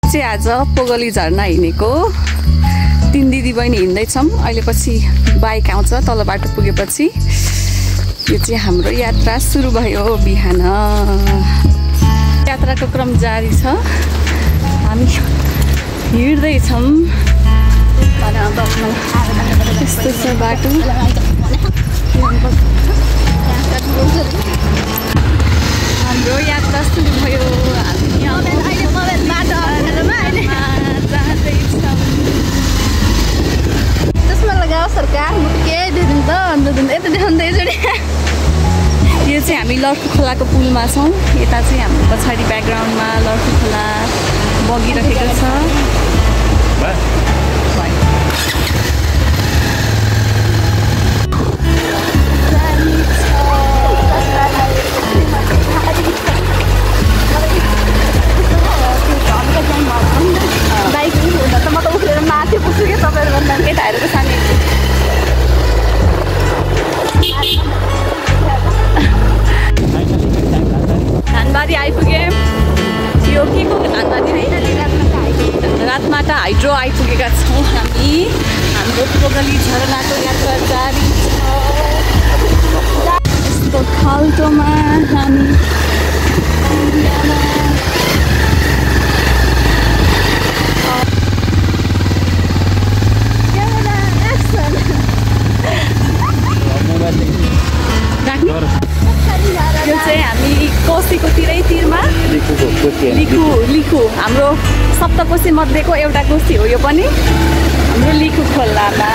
चाहिँ आज पोगली झरना हिँडेको 3 दिदी बहिनी हिँड्दैछौँ। अहिले पछि बाइक आउँछ तल बाटो पुगेपछि। यो चाहिँ हाम्रो यात्रा सुरु भयो बिहान। यात्राको क्रम जारी छ। हामी हिँड्दैछौँ। यस्तो छ बाटो। हाम्रो यात्रा सुरु भयो। चस्मा लगाओ सरकार के दिन त अन्त दिन यता देखाउँदै जोडी। यो चाहिँ हामी लड्कु खोलाको पुलमा छौँ। यता चाहिँ हाम्रो पछाडि ब्याकग्राउन्डमा लड्कु खोला बगिरहेको छ। बाइक हुँदा त म त उफ्रेर माथि पुग्छु क्या तपाईँहरूभन्दा केटाहरूको सानो। धानबारी आइपुगे। यो के को धानबारी है? रातमाटा हाइड्रो आइपुगेका छौँ हामी। हाम्रो पोगली झरनाको यात्रा जारी छ। यस्तो खाल्टोमा हामी यो चाहिँ हामी कोसीको तिरैतिरमा लिखु हाम्रो सप्तकोशी मध्येको एउटा कोशी हो। यो पनि हाम्रो लिखु खोलामा।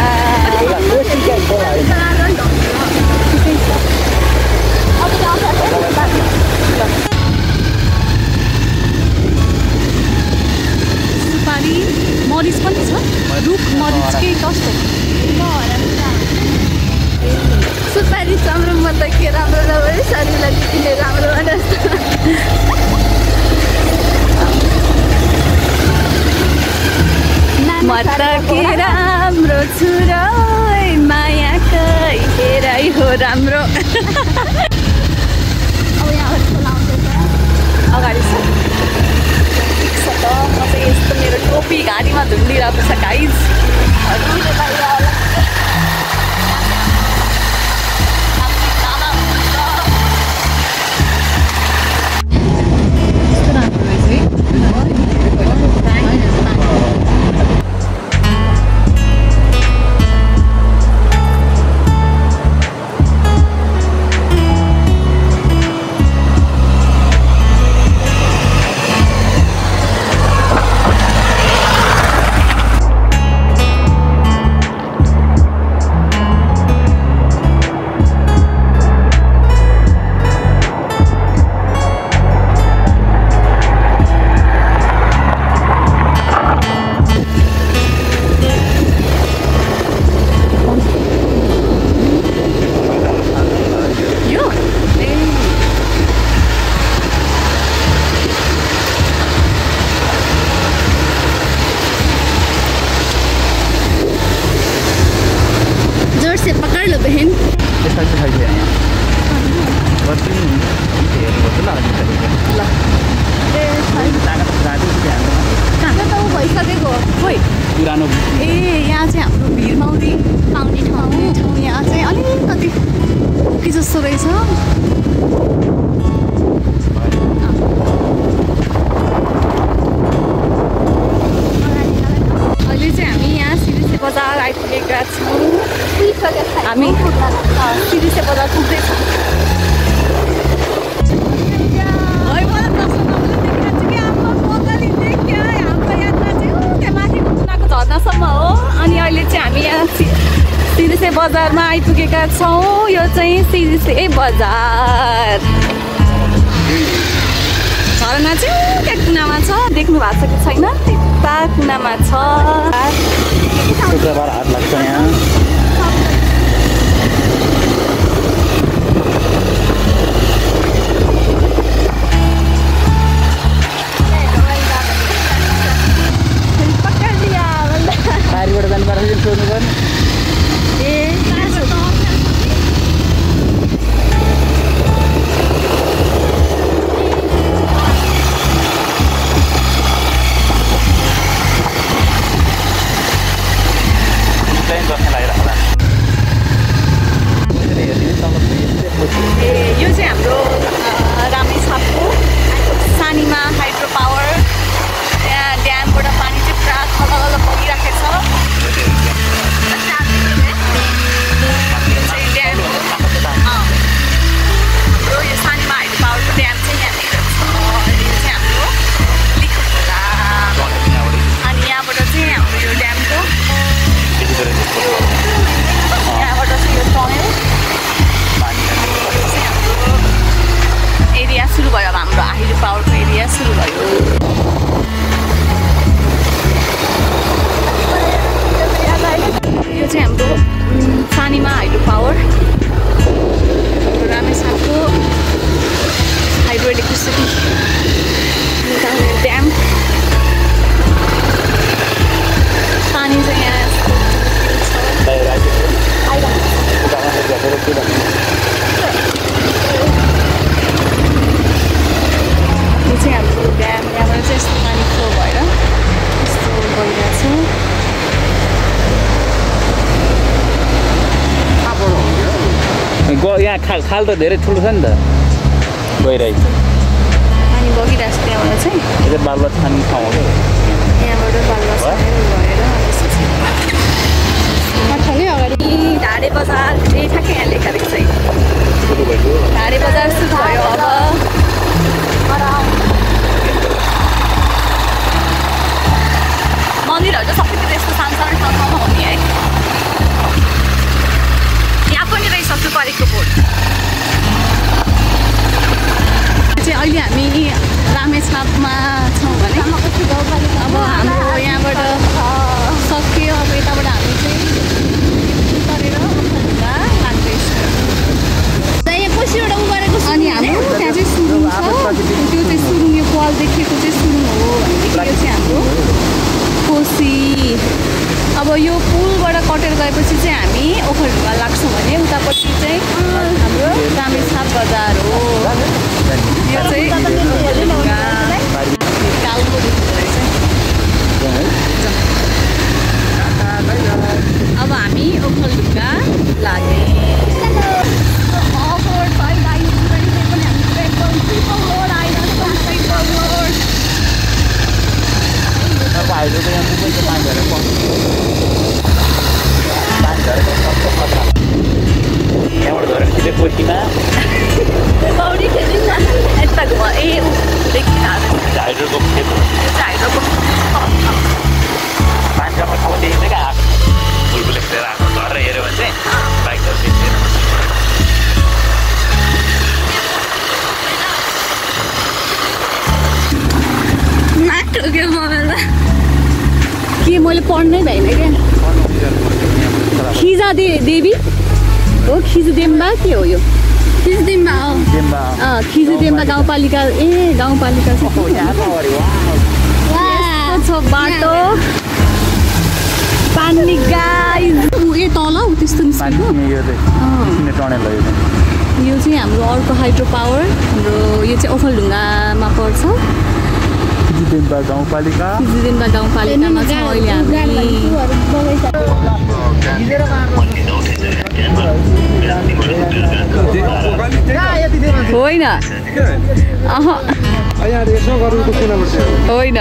सुपारी मरिच पनि छ। रुख मरिच के कस्तो? सुपारी चम्रोमा त के राम्रो नभए शरीरलाई किने राम्रो भने म त के राम्रो छु र मायाकै हेराइ हो राम्रो। अब यहाँ अगाडि छ ठिक छ त। म चाहिँ यस्तो मेरो टोपी घाँटीमा झुन्डिरहेको छ गाइज। पुरानो यहाँ चाहिँ हाम्रो भिरमाउरी पाउने ठाउँ यहाँ चाहिँ अलिकति के जस्तो रहेछ। अहिले चाहिँ हामी यहाँ सिरिसे बजार आइपुगेका छौँ। हामी सिरिसे बजार पुग्दैछौँ। झरनासम्म हो। अनि अहिले चाहिँ हामी यहाँ सिरिसे बजारमा आइपुगेका छौँ। यो चाहिँ सिरिसे बजार। झरना चाहिँ त्यहाँ कुनामा छ। देख्नु भएको छ कि छैन? त्यता कुनामा छ। हात लाग्छ यहाँ। बाहिरबाट जानुपर्छ सोध्नु पर्ने। यहाँ खाल त धेरै ठुलो छ नि त गइरहेको पानी बगिरहेको छ त्यहाँबाट चाहिँ यो चाहिँ बालुवा छान्ने ठाउँ हो यहाँबाट बालुवा भएर मठाले अगाडि ढाडे बजार ठ्याक्कै यहाँ लेखेको छ ढाडे बजार सुरु भयो अब मन्दिरहरू चाहिँ सबैतिर यस्तो सानो सानो ठाउँमा हो नि है यहाँ पनि रहेछ सुपारीको बोट चाहिँ अहिले हामी रामेछापमा छौँ भने अब हाम्रो यहाँबाट सक्यो अब यताबाट हामी चाहिँ गरेर लाग्दैछ अनि हाम्रो त्यहाँ चाहिँ सुरुङ छ त्यो चाहिँ सुरुङ यो पाल देखेको चाहिँ सुरुङ हो भनेदेखि यो चाहिँ हाम्रो कोसी अब यो पुलबाट कटेर गएपछि चाहिँ हामी ओखलढुङ्गा लाग्छौँ भने उतापट्टि चाहिँ हाम्रो रामेछाप बजार हो यो चाहिँ ओखलढुङ्गा कालको रहेछ अब हामी ओखलढुङ्गा लाग्यौँ अहिले त यहाँ मुम्बईको पानीहरू यहाँबाट झरेर सिधै कोसीमा पौडी खेल्नु यता घुमा ए हाइड्रोको खेत हाइड्रोको पानीमा ठाउँ देखिन्छ क्या आएको बुलबुले खेलेर आएको झरेर हेऱ्यो भने चाहिँ बाइकहरू देखिँदैन के मैले पढ्नै भएन क्या खिजा देवी हो खिजुदेम्बा के हो यो खिचदिनमा हो खिजुदेम्बा गाउँपालिका गाउँपालिका छ बाटो पानी गाई ए तल हौ त्यस्तो निस्केको यो चाहिँ हाम्रो अर्को हाइड्रो पावर हाम्रो यो चाहिँ ओखलढुङ्गामा पर्छ खिजुदेम्बा गाउँपालिकामा छ अहिले हामी होइन होइन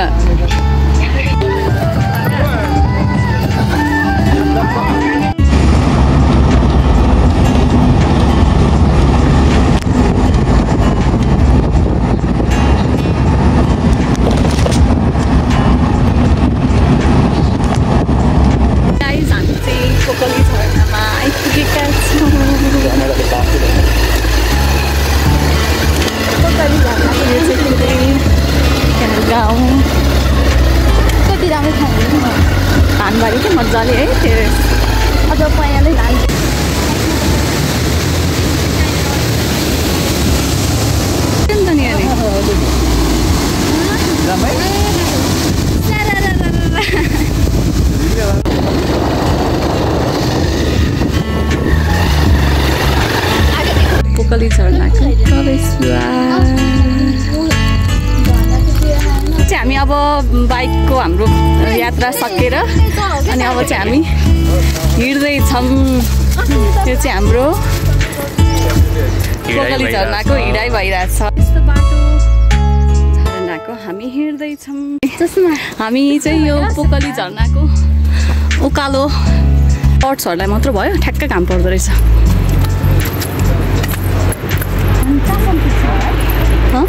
कति राम्रो ठाउँ धानबारी चाहिँ मजाले है त्यो अझ पयालै लान्छ पोकली झरनाको हामी अब बाइकको हाम्रो यात्रा सकेर अनि अब चाहिँ हामी हिँड्दैछौँ यो चाहिँ हाम्रो पोकली झरनाको हिँडाइ भइरहेछ यस्तो बाटो झरनाको हामी हिँड्दैछौँ हामी चाहिँ यो पोकली झरनाको उकालो पर्ट्सहरूलाई मात्र भयो ठ्याक्कै काम पर्दो रहेछ खोइ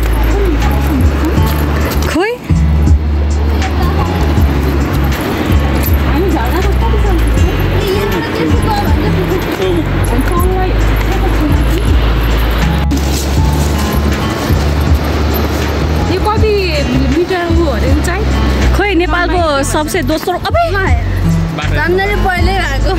यो कति मिटर उहरू चाहिँ खोइ नेपालको सबसे दोस्रो अबै राम्ररी पहिल्यै भएको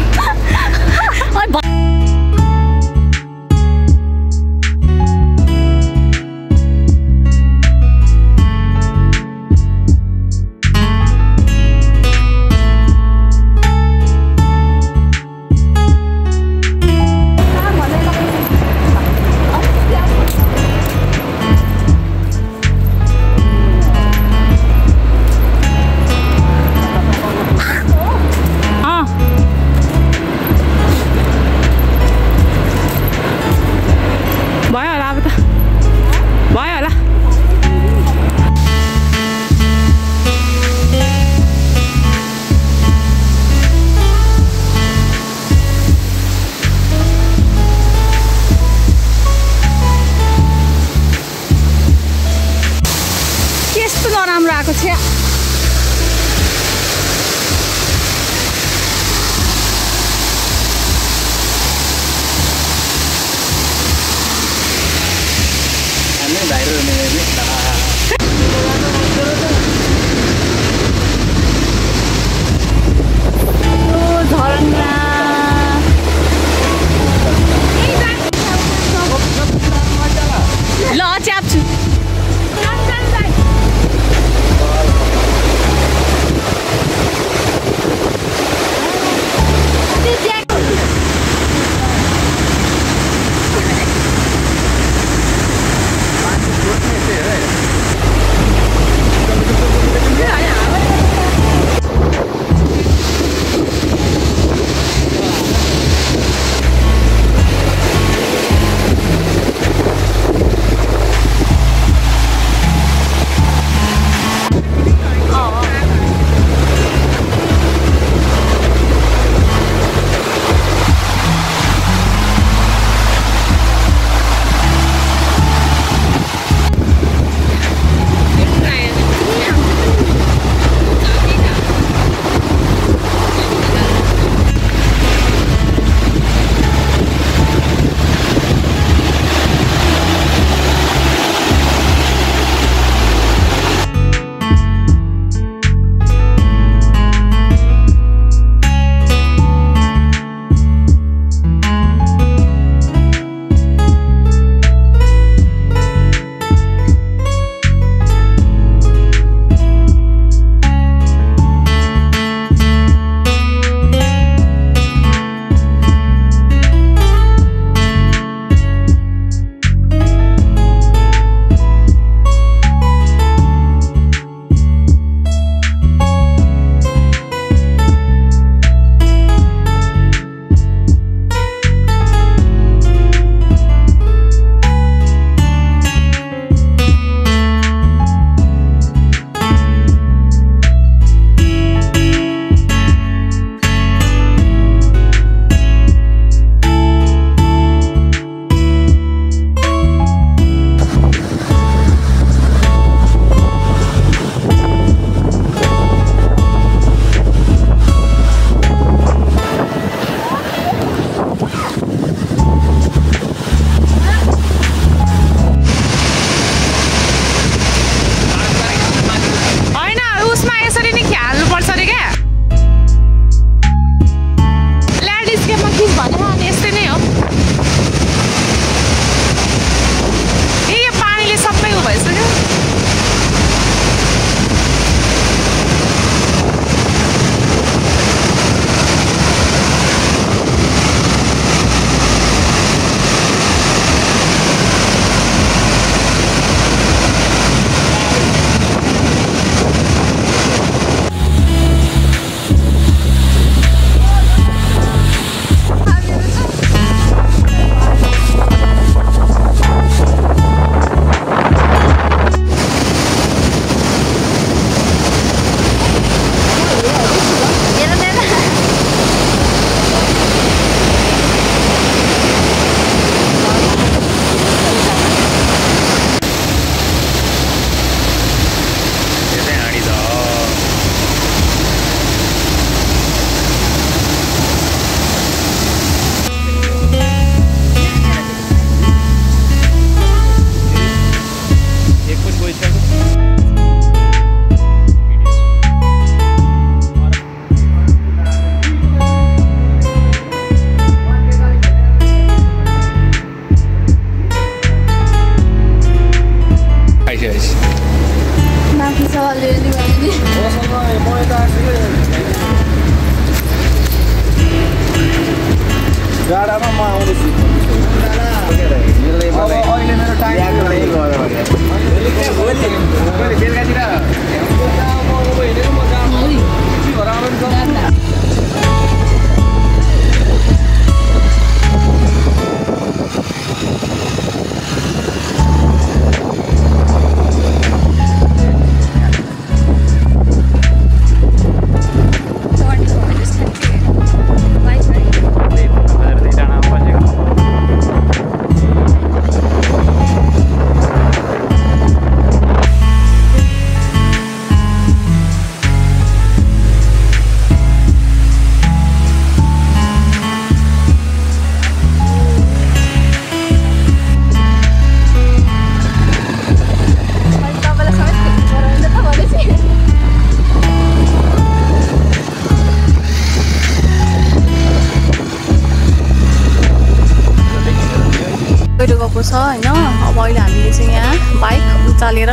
पहिरो गएको छ होइन। अब अहिले हामीले चाहिँ यहाँ बाइक उचालेर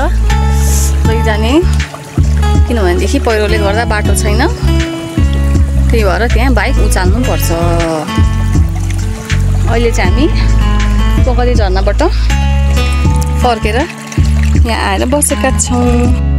लैजाने, किनभनेदेखि पहिरोले गर्दा बाटो छैन, त्यही भएर त्यहाँ बाइक उचाल्नुपर्छ। अहिले चाहिँ हामी पोखरी झरनाबाट फर्केर यहाँ आएर बसेका छौँ।